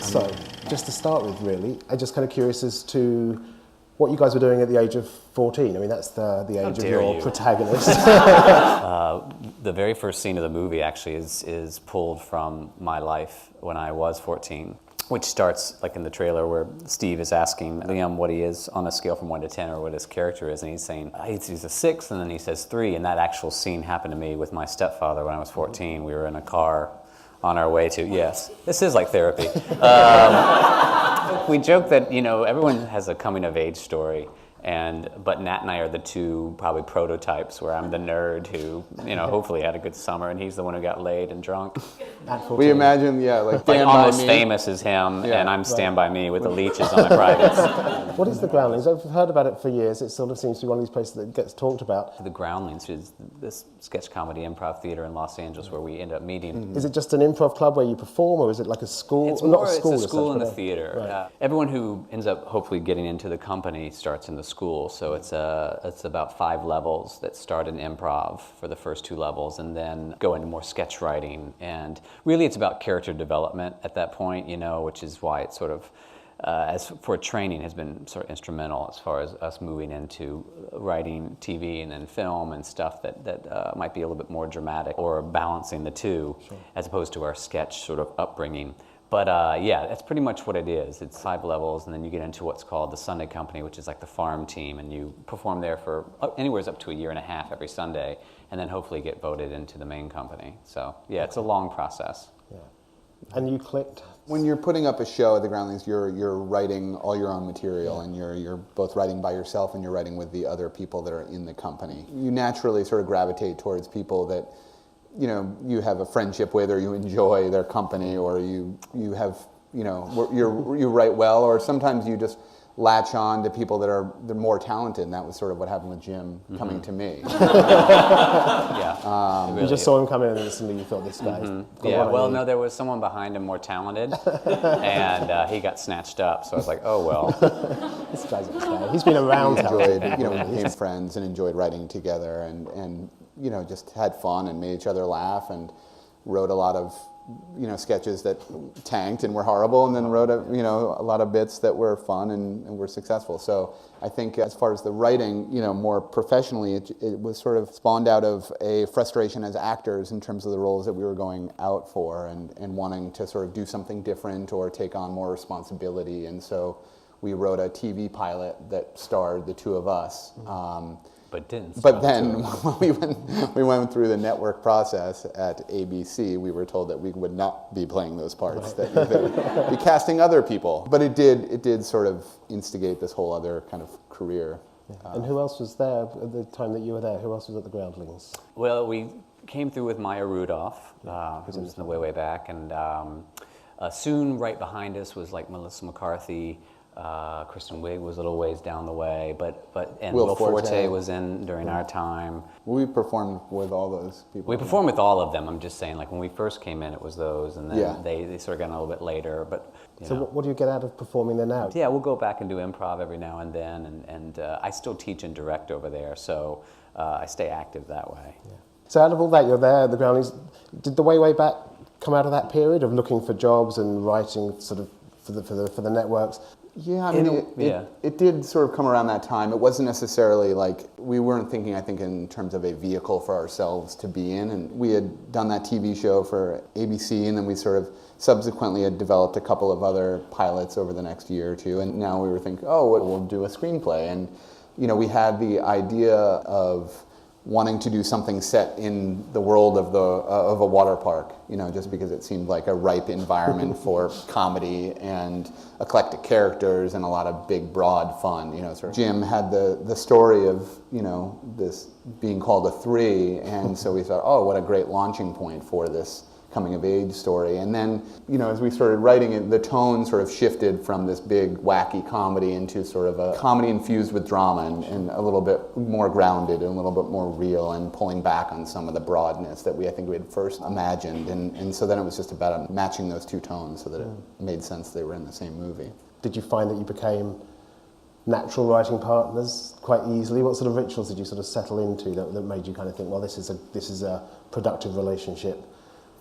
So, just to start with, really, I'm just kind of curious as to what you guys were doing at the age of 14. I mean, that's the age of your protagonist. The very first scene of the movie actually is pulled from my life when I was 14, which starts like in the trailer where Steve is asking Liam what he is on a scale from 1 to 10 or what his character is, and he's saying he's a 6, and then he says 3, and that actual scene happened to me with my stepfather when I was 14. We were in a car on our way to, yes, this is like therapy. We joke that, everyone has a coming of age story, but Nat and I are the two probably prototypes where I'm the nerd who, hopefully had a good summer, and he's the one who got laid and drunk. We imagine, like almost famous as him, and I'm Stand By Me with the leeches on my privates. What is the Groundlings? I've heard about it for years. It sort of seems to be one of these places that gets talked about. The Groundlings is this sketch comedy improv theater in Los Angeles where we end up meeting. Is it just an improv club where you perform, or is it like a school? It's not a school, it's a school and a theater. Right. Everyone who ends up hopefully getting into the company starts in the school, so it's about 5 levels that start in improv for the first 2 levels, and then go into more sketch writing. And really, it's about character development at that point, which is why it's sort of, as for training, has been sort of instrumental as far as us moving into writing TV and then film and stuff that might be a little bit more dramatic, or balancing the two, as opposed to our sketch sort of upbringing. But yeah, that's pretty much what it is. It's 5 levels, and then you get into what's called the Sunday Company, which is like the farm team, and you perform there for anywhere up to a year and a half every Sunday, and then hopefully get voted into the main company. So yeah, it's a long process. Yeah. And you clicked? When you're putting up a show at the Groundlings, you're writing all your own material, and you're both writing by yourself and you're writing with the other people that are in the company. You naturally sort of gravitate towards people that you have a friendship with, or you enjoy their company, or you have you write well, or sometimes you just latch on to people they're more talented, and that was sort of what happened with Jim coming to me. Yeah. You just saw him come in and instantly you thought, this guy's Yeah, well, no, there was someone behind him more talented, and he got snatched up, so I was like, oh, well. This guy's okay. He's been around. We became friends and enjoyed writing together, and just had fun and made each other laugh, and wrote a lot of sketches that tanked and were horrible, and then wrote a lot of bits that were fun and were successful. So I think as far as the writing, more professionally, it was sort of spawned out of a frustration as actors in terms of the roles that we were going out for, and wanting to sort of do something different or take on more responsibility. And so we wrote a TV pilot that starred the two of us. But didn't. But then when we went through the network process at ABC, we were told that we would not be playing those parts, that they would be casting other people. But it did sort of instigate this whole other kind of career. Yeah. And who else was there at the time that you were there? Who else was at the Groundlings? Well, we came through with Maya Rudolph, who was way back, and soon right behind us was like Melissa McCarthy. Kristen Wiig was a little ways down the way, and Will Forte was in during our time. We performed with all those people. We performed with all of them. I'm just saying, like when we first came in, it was those, and then they sort of got in a little bit later. But what do you get out of performing there now? Yeah, we'll go back and do improv every now and then, and I still teach and direct over there, so I stay active that way. Yeah. So out of all that, you're there at the Groundlings. Did the way back come out of that period of looking for jobs and writing sort of for the networks? Yeah, I mean, it did sort of come around that time. It wasn't necessarily like, we weren't thinking, I think, in terms of a vehicle for ourselves to be in. And we had done that TV show for ABC, and then we sort of subsequently had developed a couple of other pilots over the next year or two. And now we were thinking, we'll do a screenplay. And, we had the idea of wanting to do something set in the world of a water park, just because it seemed like a ripe environment for comedy and eclectic characters and a lot of big, broad fun. Sort of. Jim had the story of this being called a 3, and so we thought, what a great launching point for this coming of age story. And then, as we started writing it, the tone sort of shifted from this big wacky comedy into sort of a comedy infused with drama, and a little bit more grounded and a little bit more real, and pulling back on some of the broadness that I think we had first imagined. And so then it was just about matching those two tones so that it made sense they were in the same movie. Did you find that you became natural writing partners quite easily? What sort of rituals did you sort of settle into that made you kind of think, well, this is a productive relationship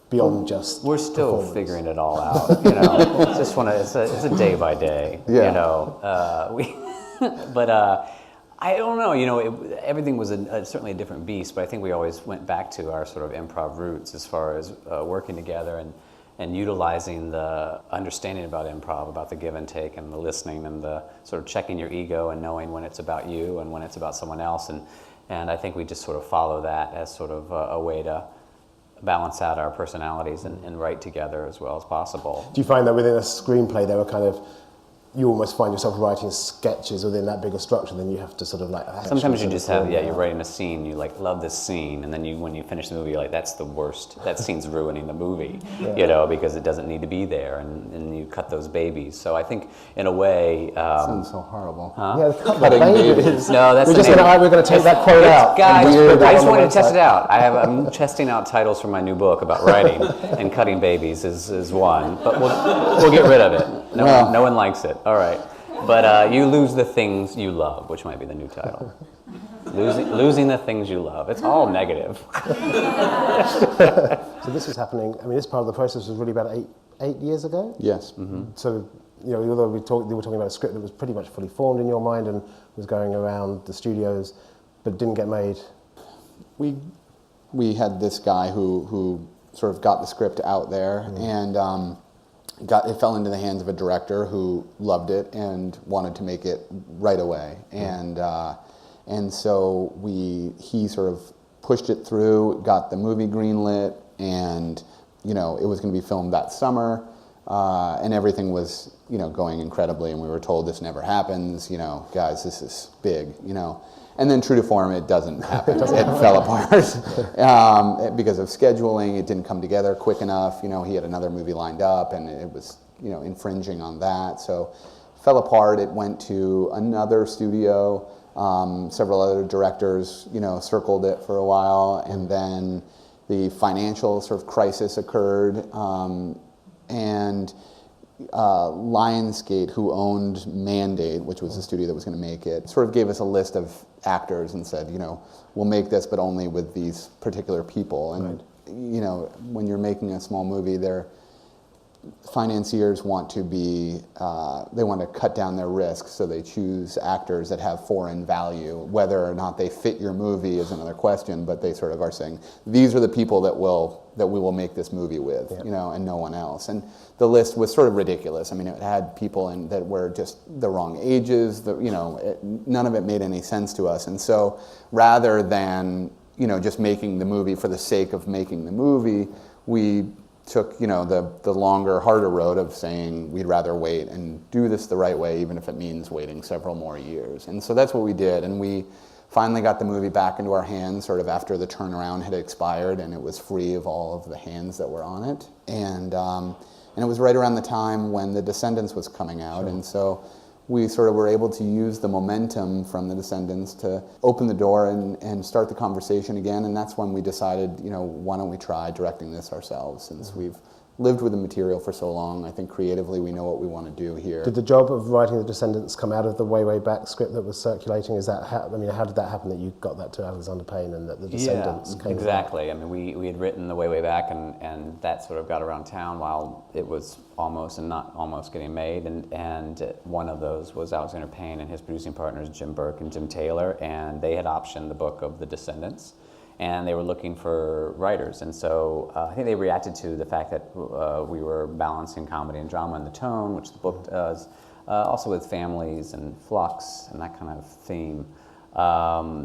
beyond just We're still performance? figuring it all out, you know. It's a day by day, Yeah. you know. I don't know, you know, everything was certainly a different beast, but I think we always went back to our sort of improv roots as far as working together and utilizing the understanding about improv, about the give and take and the listening and the sort of checking your ego and knowing when it's about you and when it's about someone else. And I think we just sort of follow that as sort of a way to balance out our personalities and write together as well as possible. Do you find that within a screenplay there were kind of, you almost find yourself writing sketches within that bigger structure, then you have to sort of like... Sometimes you just have, you're writing a scene, you like love this scene, and then when you finish the movie, you're like, that's the worst, that scene's ruining the movie, you know, because it doesn't need to be there, and you cut those babies. So I think, in a way... Sounds so horrible. Huh? Yeah, cutting babies. No, that's we're going to take that quote out. Guys, I just wanted to test it out. I'm testing out titles for my new book about writing, and cutting babies is one, but we'll get rid of it. No one likes it. All right. But you lose the things you love, which might be the new title. Losing the things you love. It's all negative. So this was happening, I mean, this part of the process was really about eight years ago? Yes. Mm-hmm. So, you know, although we were talking about a script that was pretty much fully formed in your mind and was going around the studios, but didn't get made. We had this guy who sort of got the script out there, and it fell into the hands of a director who loved it and wanted to make it right away, and so he sort of pushed it through, got the movie greenlit, and you know it was going to be filmed that summer, and everything was going incredibly, and we were told this never happens, guys, this is big, And then true to form, it doesn't happen. It fell apart because of scheduling. It didn't come together quick enough. He had another movie lined up, and it was infringing on that. So fell apart. It went to another studio. Several other directors, circled it for a while, and then the financial sort of crisis occurred, and Lionsgate, who owned Mandate, which was the studio that was going to make it, sort of gave us a list of actors and said, we'll make this, but only with these particular people. And when you're making a small movie, financiers want to be, they want to cut down their risks, so they choose actors that have foreign value. Whether or not they fit your movie is another question, but they sort of are saying, these are the people that we will make this movie with, and no one else. And the list was sort of ridiculous. I mean, it had people that were just the wrong ages, none of it made any sense to us. And so rather than, just making the movie for the sake of making the movie, we took the longer, harder road of saying we'd rather wait and do this the right way, even if it means waiting several more years. And so that's what we did, and we finally got the movie back into our hands sort of after the turnaround had expired, and it was free of all of the hands that were on it. And it was right around the time when The Descendants was coming out, and so we sort of were able to use the momentum from The Descendants to open the door and start the conversation again, and that's when we decided, why don't we try directing this ourselves, since we've lived with the material for so long. I think creatively we know what we want to do here. Did the job of writing The Descendants come out of the way back script that was circulating? Is that how did that happen, that you got that to Alexander Payne and that The Descendants came exactly. I mean, we had written The Way Back, and that sort of got around town while it was almost and not almost getting made, and one of those was Alexander Payne and his producing partners Jim Burke and Jim Taylor, and they had optioned the book of The Descendants, and they were looking for writers. And so I think they reacted to the fact that we were balancing comedy and drama in the tone, which the book does, also with families and flux and that kind of theme.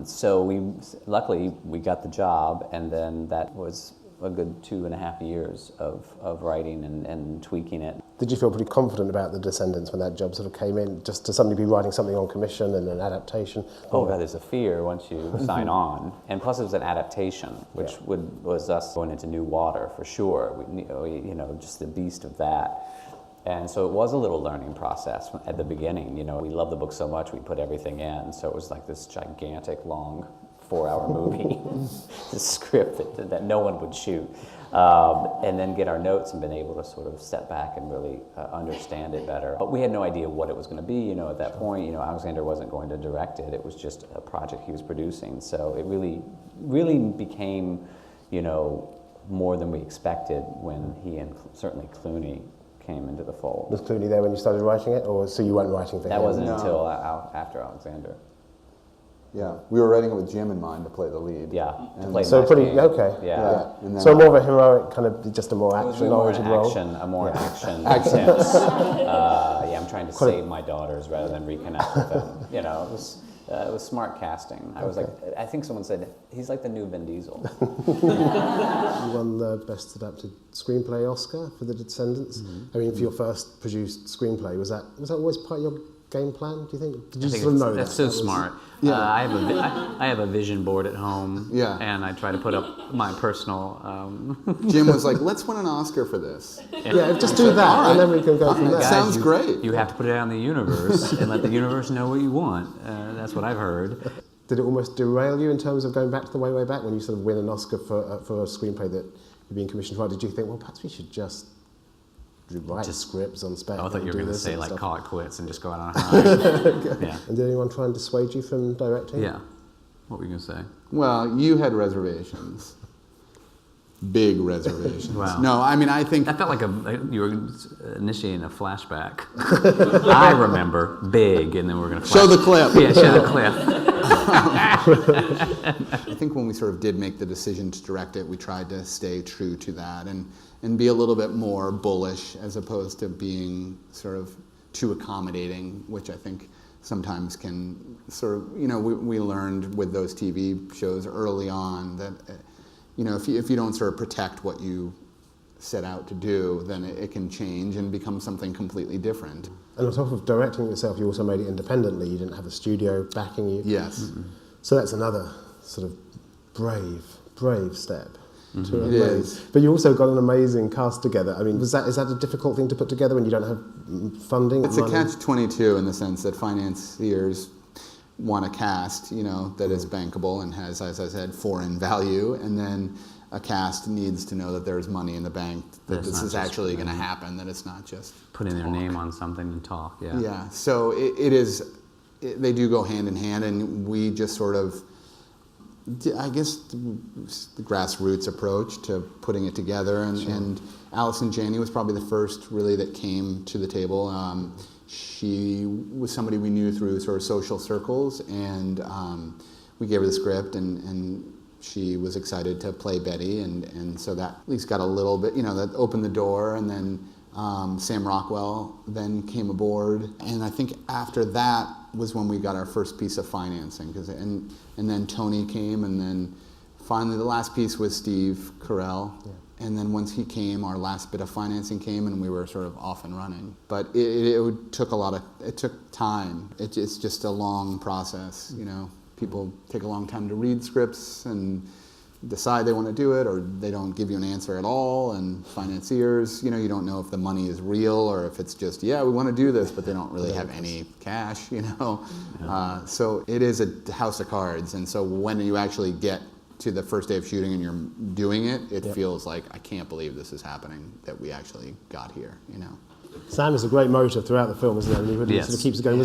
So luckily we got the job, and then that was a good 2.5 years of writing and tweaking it. Did you feel pretty confident about The Descendants when that job sort of came in, just to suddenly be writing something on commission and an adaptation? Oh God, there's a fear once you sign on, and plus it was an adaptation, which was us going into new water for sure. Just the beast of that. And so it was a little learning process at the beginning. We loved the book so much, we put everything in, so it was like this gigantic, long 4-hour movie, this script that no one would shoot. and then get our notes and been able to sort of step back and really understand it better. But we had no idea what it was going to be, at that point. Alexander wasn't going to direct it. It was just a project he was producing. So it really became, more than we expected when he and certainly Clooney came into the fold. Was Clooney there when you started writing it, or so you weren't writing for him? That wasn't until after Alexander. Yeah, we were writing it with Jim in mind to play the lead. Yeah, And play so Nice pretty King. okay. Yeah. And then, So more of a heroic kind of, just a more It was action-oriented role. a more action intense. I'm trying to save my daughters rather than reconnect with them. It was smart casting. I think someone said he's like the new Vin Diesel. You won the Best Adapted Screenplay Oscar for The Descendants. I mean, for your first produced screenplay, was that always part of your game plan? Do you think? Did you sort of know that? That's so smart. Yeah. I have a vision board at home. Yeah. And I try to put up my personal. Jim was like, let's win an Oscar for this. Yeah, just do that, and then we can go from there. Guys, Sounds great. You have to put it out in the universe and let the universe know what you want. That's what I've heard. Did it almost derail you in terms of going back to the way back when you sort of win an Oscar for a screenplay that you're being commissioned for? Did you think, well, perhaps we should just write scripts on spec? I thought you were going to say stuff? call it quits and just go out on a high. Yeah. And did anyone try and dissuade you from directing? Yeah. What were you going to say? Well, you had reservations. Big reservations. Wow. No, I mean, I think... That felt like you were initiating a flashback. I remember big, and then we're going to Show the clip. Yeah, show the clip. I think when we sort of did make the decision to direct it, we tried to stay true to that and be a little bit more bullish as opposed to being sort of too accommodating, which I think sometimes can sort of, we learned with those TV shows early on that, if you don't sort of protect what you set out to do, then it can change and become something completely different. And on top of directing it yourself, you also made it independently. You didn't have a studio backing you. Yes. Mm-hmm. So that's another sort of brave step. It is. But you also got an amazing cast together. I mean, is that a difficult thing to put together when you don't have funding? It's money? a catch-22 in the sense that financiers want a cast, that is bankable and has, as I said, foreign value, and then a cast needs to know that there's money in the bank, that this is actually going to happen, that it's not just putting their talk. name on something and talk. Yeah. Yeah. So they do go hand in hand, and we just sort of, I guess, the grassroots approach to putting it together, and Allison Janney was probably the first really that came to the table. She was somebody we knew through sort of social circles, and we gave her the script, and she was excited to play Betty, and so that at least got a little bit, that opened the door, and then Sam Rockwell then came aboard, and I think after that was when we got our first piece of financing, and then Tony came, and then finally the last piece was Steve Carell. Yeah. And then once he came, our last bit of financing came, and we were sort of off and running. But it took it took time. It's just a long process, People take a long time to read scripts and decide they want to do it, or they don't give you an answer at all. And financiers, you don't know if the money is real or if it's just, we want to do this, but they don't really have any cash, Yeah. So it is a house of cards. And so when you actually get to the first day of shooting and you're doing it, it feels like, I can't believe this is happening, that we actually got here, Sam is a great motor throughout the film, isn't it? And he really sort of keeps it going.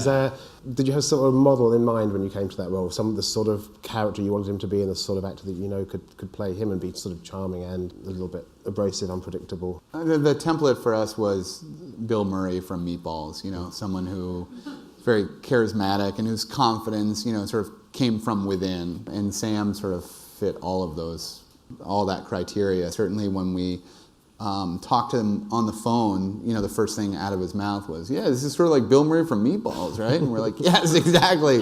Did you have sort of a model in mind when you came to that role? Some of the sort of character you wanted him to be, and the sort of actor that could play him and be sort of charming and a little bit abrasive, unpredictable? The template for us was Bill Murray from Meatballs, someone who very charismatic and whose confidence, sort of came from within. And Sam sort of fit all that criteria. Certainly when we talked to him on the phone, the first thing out of his mouth was, this is sort of like Bill Murray from Meatballs, right? And we're like, yes, exactly.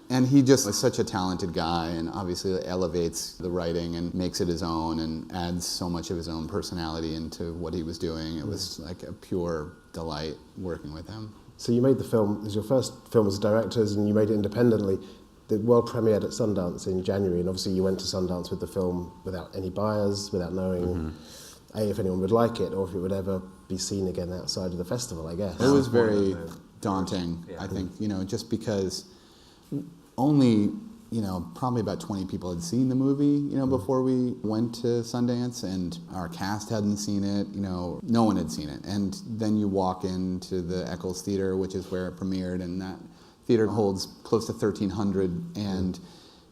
And he just is such a talented guy, and obviously elevates the writing and makes it his own and adds so much of his own personality into what he was doing. It was like a pure delight working with him. So you made the film, it was your first film as directors, and you made it independently. The world premiered at Sundance in January, and obviously you went to Sundance with the film without any buyers, without knowing if anyone would like it or if it would ever be seen again outside of the festival, I guess. It was very daunting, I think, just because only probably about 20 people had seen the movie, before we went to Sundance, and our cast hadn't seen it, no one had seen it. And then you walk into the Eccles Theater, which is where it premiered, and that theater holds close to 1,300, and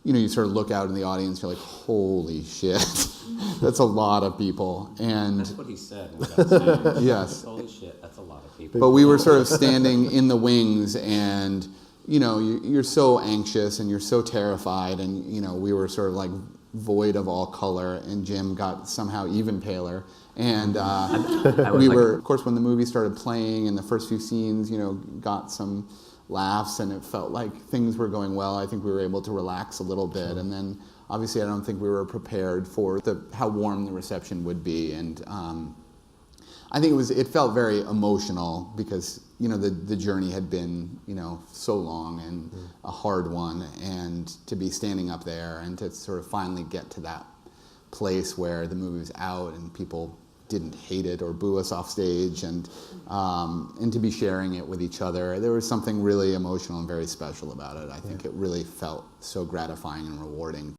you sort of look out in the audience, you're like, holy shit, that's a lot of people. And that's what he said. In that scene. Yes. Holy shit, that's a lot of people. But we were sort of standing in the wings, and you're so anxious and you're so terrified, and we were sort of like void of all color, and Jim got somehow even paler. And we were, of course, when the movie started playing and the first few scenes, got some laughs, and it felt like things were going well. I think we were able to relax a little bit, and then obviously I don't think we were prepared for how warm the reception would be, and I think it felt very emotional because the journey had been so long and a hard one, and to be standing up there and to sort of finally get to that place where the movie was out and people didn't hate it or boo us off stage, and to be sharing it with each other. There was something really emotional and very special about it. I think it really felt so gratifying and rewarding.